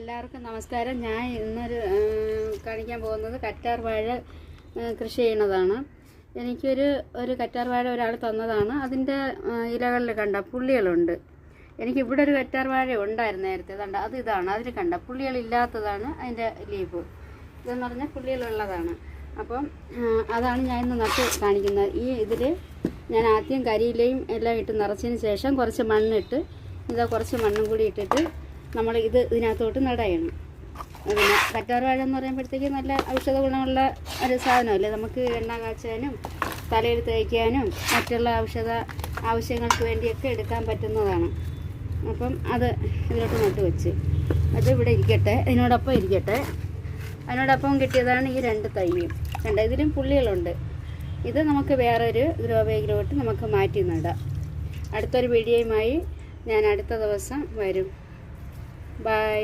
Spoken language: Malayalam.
എല്ലാവർക്കും നമസ്കാരം. ഞാൻ ഇന്നൊരു കാണിക്കാൻ പോകുന്നത് കറ്റാർ വാഴ കൃഷി ചെയ്യുന്നതാണ്. എനിക്കൊരു കറ്റാർ വാഴ ഒരാൾ തന്നതാണ്. അതിൻ്റെ ഇലകളിൽ കണ്ട പുള്ളികളുണ്ട്. എനിക്കിവിടെ ഒരു കറ്റാർ വാഴ ഉണ്ടായിരുന്നു നേരത്തെ. ഇതാണ് അതിൽ കണ്ട പുള്ളികളില്ലാത്തതാണ് അതിൻ്റെ ലീഫ്. ഇതെന്ന് പറഞ്ഞാൽ പുള്ളികളുള്ളതാണ്. അപ്പം അതാണ് ഞാൻ ഇന്ന് നട്ട് കാണിക്കുന്നത്. ഇതിൽ ഞാൻ ആദ്യം കരിയിലയും എല്ലാം ഇട്ട് നിറച്ചതിന് ശേഷം കുറച്ച് മണ്ണിട്ട് കുറച്ച് മണ്ണും കൂടി ഇട്ടിട്ട് നമ്മൾ ഇതിനകത്തോട്ട് നടയണം. പിന്നെ കറ്റാർ വാഴ എന്ന് പറയുമ്പോഴത്തേക്ക് നല്ല ഔഷധ ഗുണമുള്ള ഒരു സാധനമല്ലേ. നമുക്ക് എണ്ണ കാച്ചാനും തലയിൽ തേയ്ക്കാനും മറ്റുള്ള ഔഷധ ആവശ്യങ്ങൾക്ക് വേണ്ടിയൊക്കെ എടുക്കാൻ പറ്റുന്നതാണ്. അപ്പം അത് ഇതിലോട്ട് നട്ട് വെച്ച് അത് ഇവിടെ ഇരിക്കട്ടെ, അതിനോടൊപ്പം കിട്ടിയതാണ് ഈ 2 തൈയും. ഇതിലും പുള്ളികളുണ്ട്. ഇത് നമുക്ക് വേറൊരു ഗ്രോ ബാഗിലോട്ട് നമുക്ക് മാറ്റി നടാം. അടുത്തൊരു വീഡിയോയുമായി ഞാൻ അടുത്ത ദിവസം വരും. ബൈ.